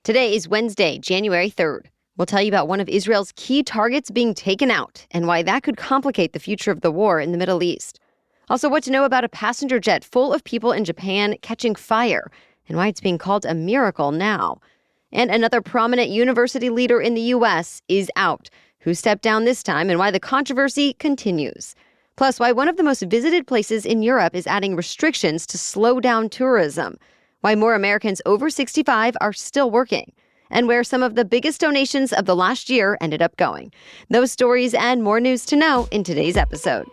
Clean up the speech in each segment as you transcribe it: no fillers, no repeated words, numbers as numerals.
Today is Wednesday, January 3rd. We'll tell you about one of Israel's key targets being taken out and why that could complicate the future of the war in the Middle East. Also, what to know about a passenger jet full of people in Japan catching fire and why it's being called a miracle now. And another prominent university leader in the U.S. is out. Who stepped down this time and why the controversy continues. Plus, why one of the most visited places in Europe is adding restrictions to slow down tourism. Why more Americans over 65 are still working, and where some of the biggest donations of the last year ended up going. Those stories and more news to know in today's episode.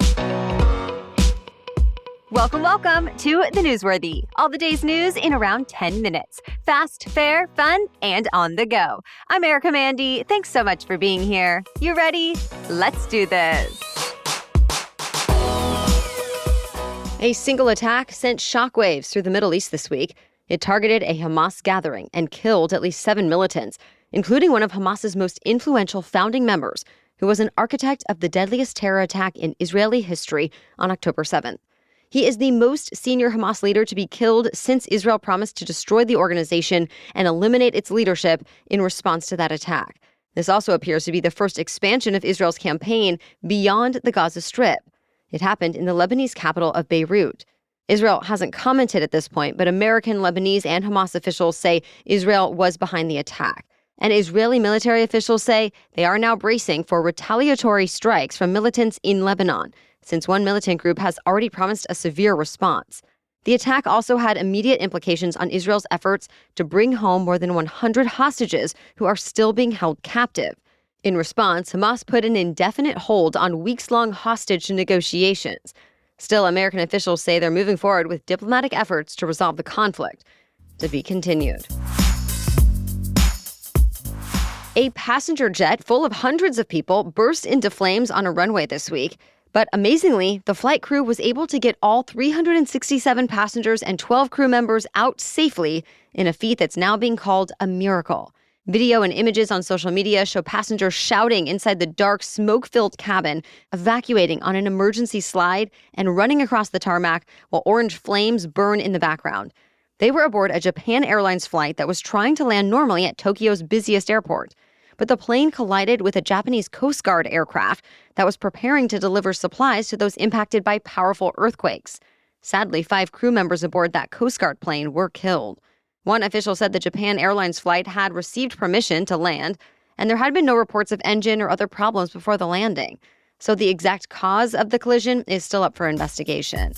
Welcome to The Newsworthy. All the day's news in around 10 minutes. Fast, fair, fun, and on the go. I'm Erica Mandy. Thanks so much for being here. You ready? Let's do this. A single attack sent shockwaves through the Middle East this week. It targeted a Hamas gathering and killed at least 7 militants, including one of Hamas's most influential founding members, who was an architect of the deadliest terror attack in Israeli history on October 7th. He is the most senior Hamas leader to be killed since Israel promised to destroy the organization and eliminate its leadership in response to that attack. This also appears to be the first expansion of Israel's campaign beyond the Gaza Strip. It happened in the Lebanese capital of Beirut. Israel hasn't commented at this point, but American, Lebanese, and Hamas officials say Israel was behind the attack. And Israeli military officials say they are now bracing for retaliatory strikes from militants in Lebanon, since one militant group has already promised a severe response. The attack also had immediate implications on Israel's efforts to bring home more than 100 hostages who are still being held captive. In response, Hamas put an indefinite hold on weeks-long hostage negotiations. Still, American officials say they're moving forward with diplomatic efforts to resolve the conflict. To be continued. A passenger jet full of hundreds of people burst into flames on a runway this week. But amazingly, the flight crew was able to get all 367 passengers and 12 crew members out safely in a feat that's now being called a miracle. Video and images on social media show passengers shouting inside the dark, smoke-filled cabin, evacuating on an emergency slide, and running across the tarmac while orange flames burn in the background. They were aboard a Japan Airlines flight that was trying to land normally at Tokyo's busiest airport. But the plane collided with a Japanese Coast Guard aircraft that was preparing to deliver supplies to those impacted by powerful earthquakes. Sadly, 5 crew members aboard that Coast Guard plane were killed. One official said the Japan Airlines flight had received permission to land, and there had been no reports of engine or other problems before the landing. So the exact cause of the collision is still up for investigation.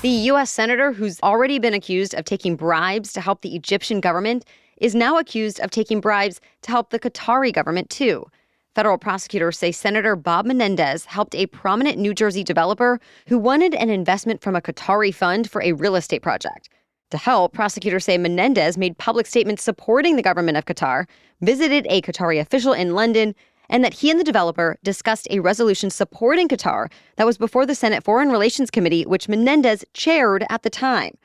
The U.S. senator who's already been accused of taking bribes to help the Egyptian government is now accused of taking bribes to help the Qatari government, too. Federal prosecutors say Senator Bob Menendez helped a prominent New Jersey developer who wanted an investment from a Qatari fund for a real estate project. To help, prosecutors say Menendez made public statements supporting the government of Qatar, visited a Qatari official in London, and that he and the developer discussed a resolution supporting Qatar that was before the Senate Foreign Relations Committee, which Menendez chaired at the time.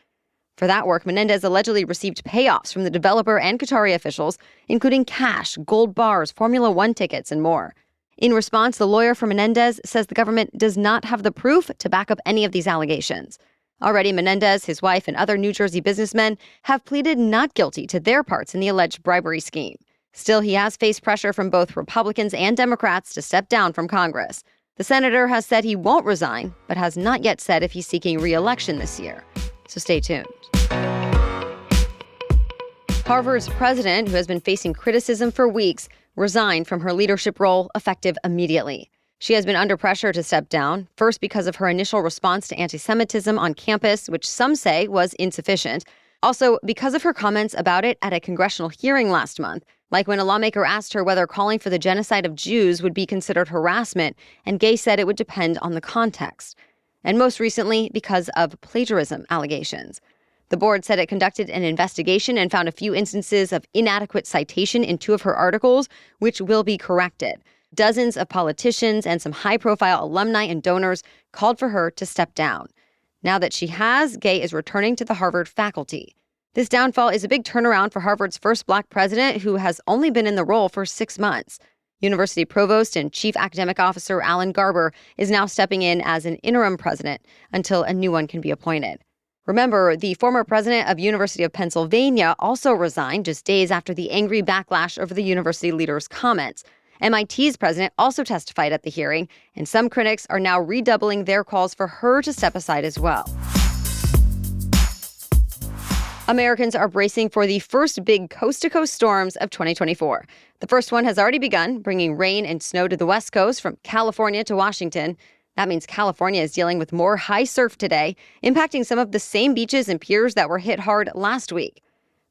For that work, Menendez allegedly received payoffs from the developer and Qatari officials, including cash, gold bars, Formula One tickets, and more. In response, the lawyer for Menendez says the government does not have the proof to back up any of these allegations. Already, Menendez, his wife, and other New Jersey businessmen have pleaded not guilty to their parts in the alleged bribery scheme. Still, he has faced pressure from both Republicans and Democrats to step down from Congress. The senator has said he won't resign, but has not yet said if he's seeking re-election this year. So stay tuned. Harvard's president, who has been facing criticism for weeks, resigned from her leadership role effective immediately. She has been under pressure to step down, first because of her initial response to anti-Semitism on campus, which some say was insufficient. Also, because of her comments about it at a congressional hearing last month, like when a lawmaker asked her whether calling for the genocide of Jews would be considered harassment, and Gay said it would depend on the context. And most recently, because of plagiarism allegations. The board said it conducted an investigation and found a few instances of inadequate citation in 2 of her articles, which will be corrected. Dozens of politicians and some high-profile alumni and donors called for her to step down. Now that she has, Gay is returning to the Harvard faculty. This downfall is a big turnaround for Harvard's first Black president, who has only been in the role for 6 months. University Provost and Chief Academic Officer Alan Garber is now stepping in as an interim president until a new one can be appointed. Remember, the former president of University of Pennsylvania also resigned just days after the angry backlash over the university leader's comments. MIT's president also testified at the hearing, and some critics are now redoubling their calls for her to step aside as well. Americans are bracing for the first big coast-to-coast storms of 2024. The first one has already begun, bringing rain and snow to the West Coast from California to Washington. That means California is dealing with more high surf today, impacting some of the same beaches and piers that were hit hard last week.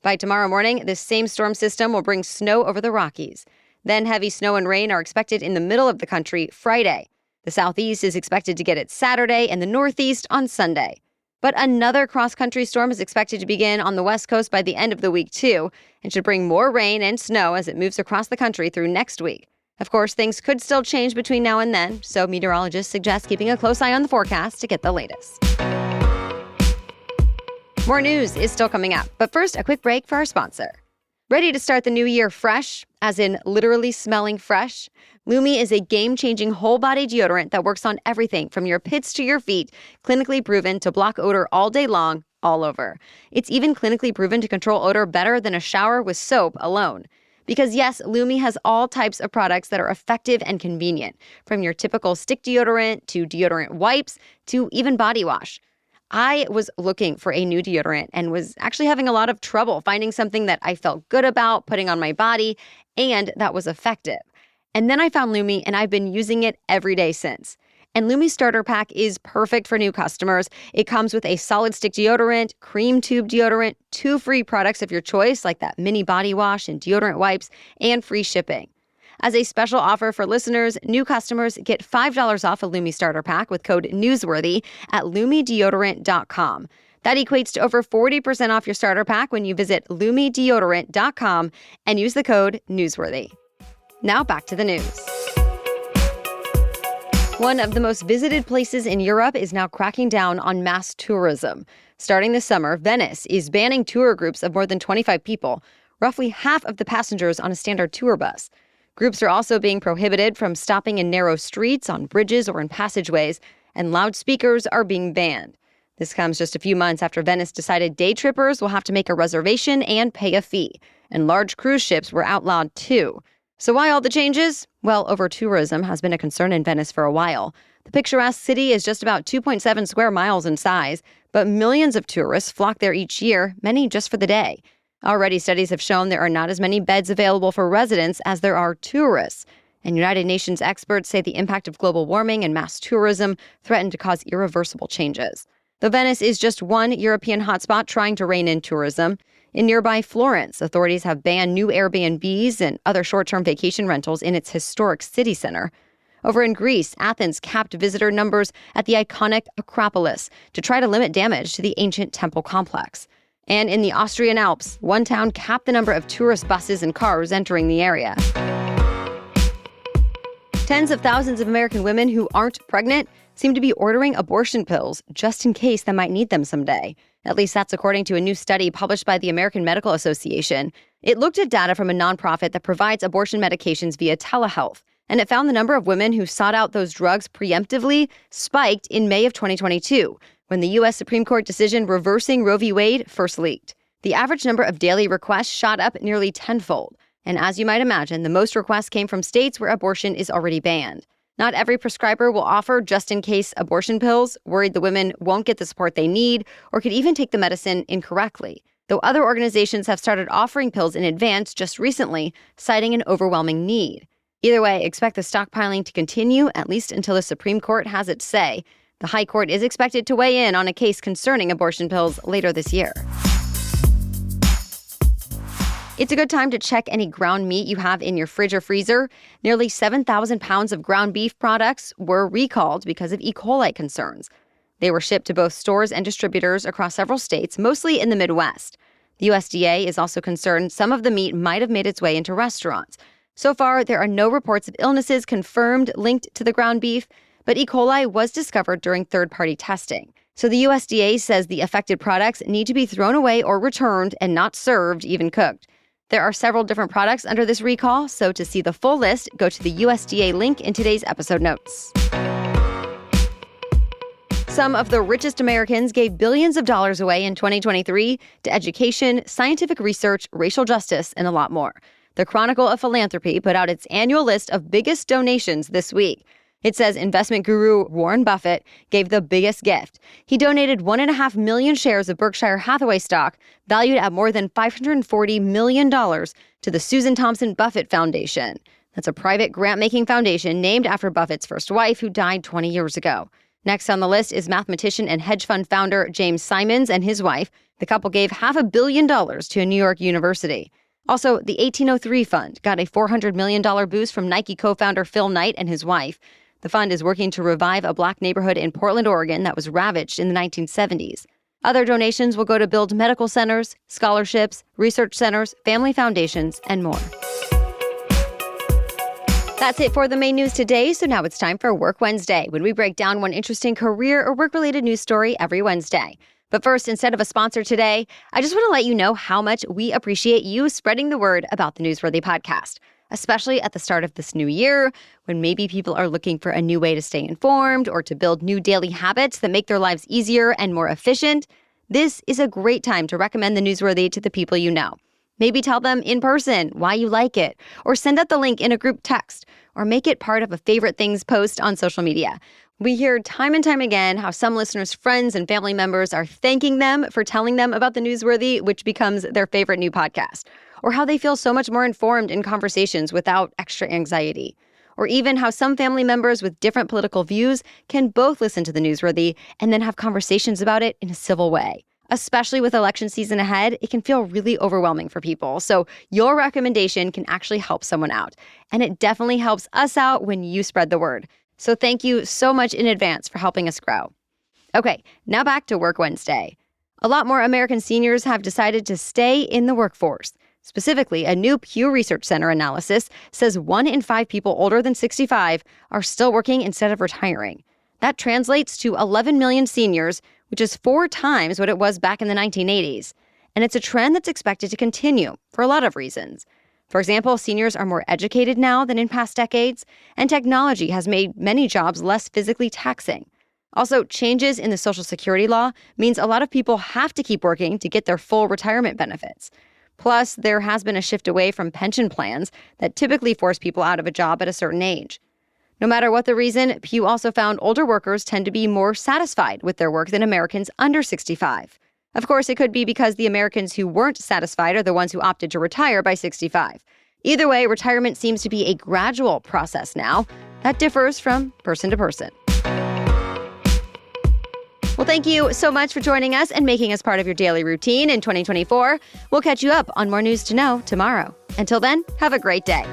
By tomorrow morning, this same storm system will bring snow over the Rockies. Then heavy snow and rain are expected in the middle of the country Friday. The Southeast is expected to get it Saturday and the Northeast on Sunday. But another cross-country storm is expected to begin on the West Coast by the end of the week, too, and should bring more rain and snow as it moves across the country through next week. Of course, things could still change between now and then, so meteorologists suggest keeping a close eye on the forecast to get the latest. More news is still coming up, but first, a quick break for our sponsor. Ready to start the new year fresh, as in literally smelling fresh? Lumi is a game-changing whole-body deodorant that works on everything from your pits to your feet, clinically proven to block odor all day long, all over. It's even clinically proven to control odor better than a shower with soap alone. Because yes, Lumi has all types of products that are effective and convenient, from your typical stick deodorant to deodorant wipes to even body wash. I was looking for a new deodorant and was actually having a lot of trouble finding something that I felt good about putting on my body and that was effective. And then I found Lumi and I've been using it every day since. And Lumi's starter pack is perfect for new customers. It comes with a solid stick deodorant, cream tube deodorant, 2 free products of your choice like that mini body wash and deodorant wipes, and free shipping. As a special offer for listeners, new customers get $5 off a Lumi starter pack with code NEWSWORTHY at LumiDeodorant.com. That equates to over 40% off your starter pack when you visit LumiDeodorant.com and use the code NEWSWORTHY. Now back to the news. One of the most visited places in Europe is now cracking down on mass tourism. Starting this summer, Venice is banning tour groups of more than 25 people, roughly half of the passengers on a standard tour bus. Groups are also being prohibited from stopping in narrow streets, on bridges, or in passageways, and loudspeakers are being banned. This comes just a few months after Venice decided day trippers will have to make a reservation and pay a fee, and large cruise ships were outlawed too. So why all the changes? Well, over-tourism has been a concern in Venice for a while. The picturesque city is just about 2.7 square miles in size, but millions of tourists flock there each year, many just for the day. Already, studies have shown there are not as many beds available for residents as there are tourists. And United Nations experts say the impact of global warming and mass tourism threaten to cause irreversible changes. Though Venice is just one European hotspot trying to rein in tourism, in nearby Florence, authorities have banned new Airbnbs and other short-term vacation rentals in its historic city center. Over in Greece, Athens capped visitor numbers at the iconic Acropolis to try to limit damage to the ancient temple complex. And in the Austrian Alps, one town capped the number of tourist buses and cars entering the area. Tens of thousands of American women who aren't pregnant seem to be ordering abortion pills just in case they might need them someday. At least that's according to a new study published by the American Medical Association. It looked at data from a nonprofit that provides abortion medications via telehealth, and it found the number of women who sought out those drugs preemptively spiked in May of 2022, when the U.S. Supreme Court decision reversing Roe v. Wade first leaked. The average number of daily requests shot up nearly tenfold. And as you might imagine, the most requests came from states where abortion is already banned. Not every prescriber will offer just-in-case abortion pills, worried the women won't get the support they need or could even take the medicine incorrectly. Though other organizations have started offering pills in advance just recently, citing an overwhelming need. Either way, expect the stockpiling to continue, at least until the Supreme Court has its say. The High Court is expected to weigh in on a case concerning abortion pills later this year. It's a good time to check any ground meat you have in your fridge or freezer. Nearly 7,000 pounds of ground beef products were recalled because of E. coli concerns. They were shipped to both stores and distributors across several states, mostly in the Midwest. The USDA is also concerned some of the meat might have made its way into restaurants. So far, there are no reports of illnesses confirmed linked to the ground beef, but E. coli was discovered during third-party testing. So the USDA says the affected products need to be thrown away or returned and not served, even cooked. There are several different products under this recall, so to see the full list, go to the USDA link in today's episode notes. Some of the richest Americans gave billions of dollars away in 2023 to education, scientific research, racial justice, and a lot more. The Chronicle of Philanthropy put out its annual list of biggest donations this week. It says investment guru Warren Buffett gave the biggest gift. He donated 1.5 million shares of Berkshire Hathaway stock, valued at more than $540 million, to the Susan Thompson Buffett Foundation. That's a private grant-making foundation named after Buffett's first wife, who died 20 years ago. Next on the list is mathematician and hedge fund founder James Simons and his wife. The couple gave $500 million to a New York university. Also, the 1803 Fund got a $400 million boost from Nike co-founder Phil Knight and his wife. The fund is working to revive a Black neighborhood in Portland, Oregon that was ravaged in the 1970s. Other donations will go to build medical centers, scholarships, research centers, family foundations, and more. That's it for the main news today, so now it's time for Work Wednesday, when we break down one interesting career or work-related news story every Wednesday. But first, instead of a sponsor today, I just want to let you know how much we appreciate you spreading the word about the Newsworthy podcast, especially at the start of this new year, when maybe people are looking for a new way to stay informed or to build new daily habits that make their lives easier and more efficient. This is a great time to recommend the Newsworthy to the people you know. Maybe tell them in person why you like it, or send out the link in a group text, or make it part of a favorite things post on social media. We hear time and time again how some listeners' friends and family members are thanking them for telling them about the Newsworthy, which becomes their favorite new podcast, or how they feel so much more informed in conversations without extra anxiety, or even how some family members with different political views can both listen to the Newsworthy and then have conversations about it in a civil way. Especially with election season ahead, it can feel really overwhelming for people. So your recommendation can actually help someone out. And it definitely helps us out when you spread the word. So thank you so much in advance for helping us grow. Okay, now back to Work Wednesday. A lot more American seniors have decided to stay in the workforce. Specifically, a new Pew Research Center analysis says 1 in 5 people older than 65 are still working instead of retiring. That translates to 11 million seniors, which is 4 times what it was back in the 1980s. And it's a trend that's expected to continue for a lot of reasons. For example, seniors are more educated now than in past decades, and technology has made many jobs less physically taxing. Also, changes in the Social Security law means a lot of people have to keep working to get their full retirement benefits. Plus, there has been a shift away from pension plans that typically force people out of a job at a certain age. No matter what the reason, Pew also found older workers tend to be more satisfied with their work than Americans under 65. Of course, it could be because the Americans who weren't satisfied are the ones who opted to retire by 65. Either way, retirement seems to be a gradual process now. That differs from person to person. Well, thank you so much for joining us and making us part of your daily routine in 2024. We'll catch you up on more news to know tomorrow. Until then, have a great day.